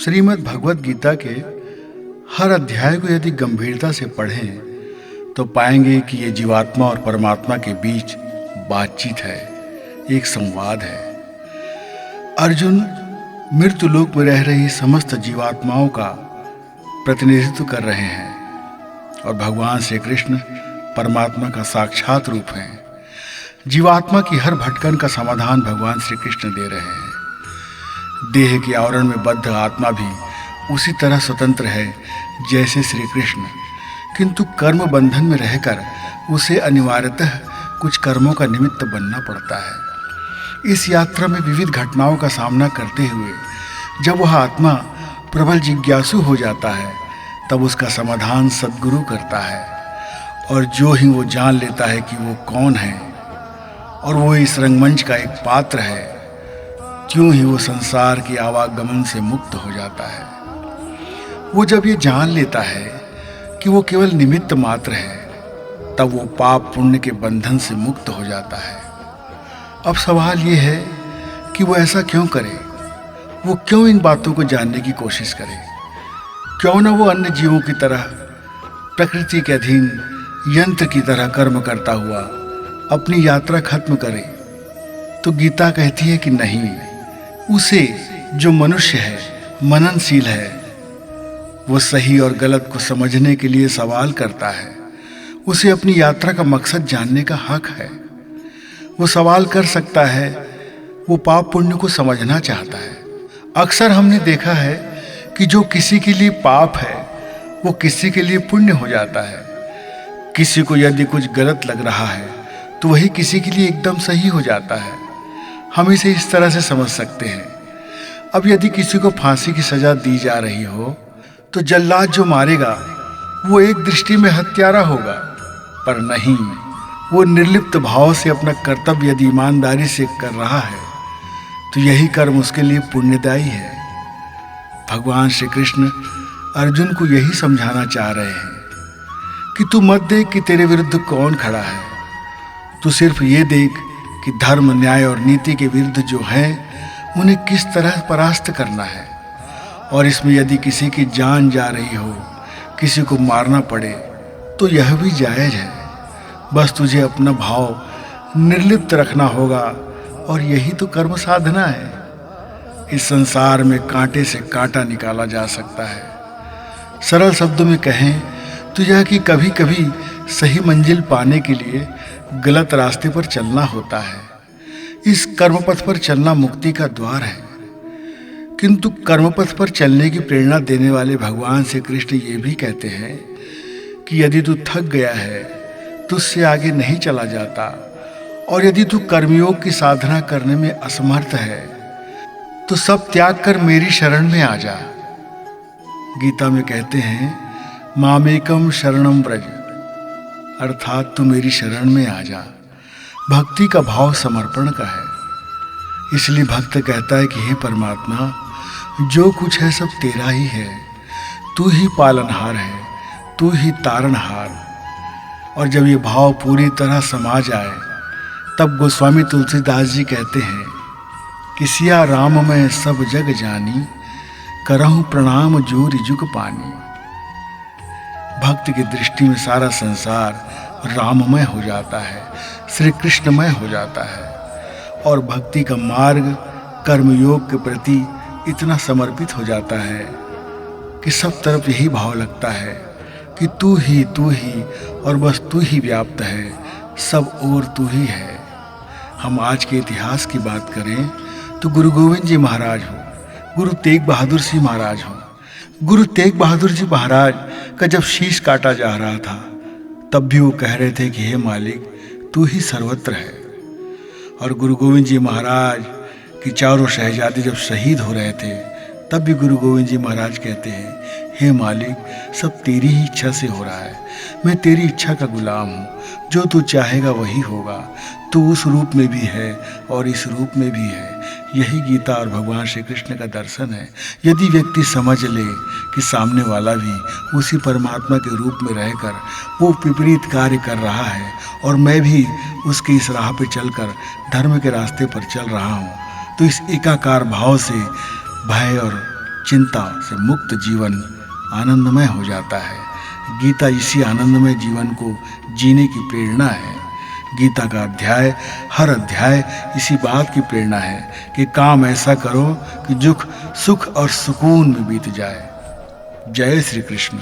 श्रीमद् भगवद गीता के हर अध्याय को यदि गंभीरता से पढ़ें तो पाएंगे कि ये जीवात्मा और परमात्मा के बीच बातचीत है, एक संवाद है। अर्जुन मृत्यु लोक में रह रही समस्त जीवात्माओं का प्रतिनिधित्व कर रहे हैं और भगवान श्री कृष्ण परमात्मा का साक्षात रूप हैं। जीवात्मा की हर भटकन का समाधान भगवान श्री कृष्ण दे रहे हैं। देह के आवरण में बद्ध आत्मा भी उसी तरह स्वतंत्र है जैसे श्री कृष्ण, किंतु कर्म बंधन में रहकर उसे अनिवार्यतः कुछ कर्मों का निमित्त बनना पड़ता है। इस यात्रा में विविध घटनाओं का सामना करते हुए जब वह आत्मा प्रबल जिज्ञासु हो जाता है तब उसका समाधान सद्गुरु करता है, और जो ही वो जान लेता है कि वो कौन है और वो इस रंगमंच का एक पात्र है, क्यों ही वो संसार के आवागमन से मुक्त हो जाता है। वो जब ये जान लेता है कि वो केवल निमित्त मात्र है, तब वो पाप पुण्य के बंधन से मुक्त हो जाता है। अब सवाल ये है कि वो ऐसा क्यों करे, वो क्यों इन बातों को जानने की कोशिश करे। क्यों ना वो अन्य जीवों की तरह प्रकृति के अधीन यंत्र की तरह कर्म करता हुआ अपनी यात्रा खत्म करे। तो गीता कहती है कि नहीं, उसे जो मनुष्य है, मननशील है, वो सही और गलत को समझने के लिए सवाल करता है। उसे अपनी यात्रा का मकसद जानने का हक है। वो सवाल कर सकता है, वो पाप पुण्य को समझना चाहता है। अक्सर हमने देखा है कि जो किसी के लिए पाप है वो किसी के लिए पुण्य हो जाता है। किसी को यदि कुछ गलत लग रहा है तो वही किसी के लिए एकदम सही हो जाता है। हम इसे इस तरह से समझ सकते हैं। अब यदि किसी को फांसी की सजा दी जा रही हो तो जल्लाद जो मारेगा वो एक दृष्टि में हत्यारा होगा, पर नहीं, वो निर्लिप्त भाव से अपना कर्तव्य यदि ईमानदारी से कर रहा है तो यही कर्म उसके लिए पुण्यदायी है। भगवान श्री कृष्ण अर्जुन को यही समझाना चाह रहे हैं कि तू मत देख कि तेरे विरुद्ध कौन खड़ा है, तू सिर्फ ये देख कि धर्म, न्याय और नीति के विरुद्ध जो हैं उन्हें किस तरह परास्त करना है। और इसमें यदि किसी की जान जा रही हो, किसी को मारना पड़े, तो यह भी जायज़ है। बस तुझे अपना भाव निर्लिप्त रखना होगा, और यही तो कर्म साधना है। इस संसार में कांटे से कांटा निकाला जा सकता है। सरल शब्दों में कहें तो यह कि कभी कभी सही मंजिल पाने के लिए गलत रास्ते पर चलना होता है। इस कर्मपथ पर चलना मुक्ति का द्वार है। किंतु कर्मपथ पर चलने की प्रेरणा देने वाले भगवान श्री कृष्ण ये भी कहते हैं कि यदि तू थक गया है तो उससे आगे नहीं चला जाता, और यदि तू कर्मयोग की साधना करने में असमर्थ है तो सब त्याग कर मेरी शरण में आ जा। गीता में कहते हैं, मामेकम शरणम व्रज, अर्थात तू मेरी शरण में आ जा। भक्ति का भाव समर्पण का है। इसलिए भक्त कहता है कि हे परमात्मा, जो कुछ है सब तेरा ही है, तू ही पालनहार है, तू ही तारणहार। और जब ये भाव पूरी तरह समा जाए तब गोस्वामी तुलसीदास जी कहते हैं कि सिया राम मैं सब जग जानी, करहूँ प्रणाम जूरि जुग पानी। भक्त की दृष्टि में सारा संसार राममय हो जाता है, श्री कृष्णमय हो जाता है, और भक्ति का मार्ग कर्मयोग के प्रति इतना समर्पित हो जाता है कि सब तरफ यही भाव लगता है कि तू ही और बस तू ही व्याप्त है, सब और तू ही है। हम आज के इतिहास की बात करें तो गुरु गोविंद जी महाराज हो, गुरु तेग बहादुर सिंह महाराज हो। गुरु तेग बहादुर जी महाराज का जब शीश काटा जा रहा था तब भी वो कह रहे थे कि हे मालिक, तू ही सर्वत्र है। और गुरु गोविंद जी महाराज की चारों शहजादे जब शहीद हो रहे थे तब भी गुरु गोविंद जी महाराज कहते हैं, हे मालिक, सब तेरी ही इच्छा से हो रहा है, मैं तेरी इच्छा का गुलाम हूँ, जो तू चाहेगा वही होगा। तू उस रूप में भी है और इस रूप में भी है। यही गीता और भगवान श्री कृष्ण का दर्शन है। यदि व्यक्ति समझ ले कि सामने वाला भी उसी परमात्मा के रूप में रहकर वो विपरीत कार्य कर रहा है और मैं भी उसकी इस राह पर चलकर धर्म के रास्ते पर चल रहा हूँ, तो इस एकाकार भाव से भय और चिंता से मुक्त जीवन आनंदमय हो जाता है। गीता इसी आनंदमय जीवन को जीने की प्रेरणा है। गीता का अध्याय, हर अध्याय इसी बात की प्रेरणा है कि काम ऐसा करो कि सुख और सुकून में बीत जाए। जय श्री कृष्ण।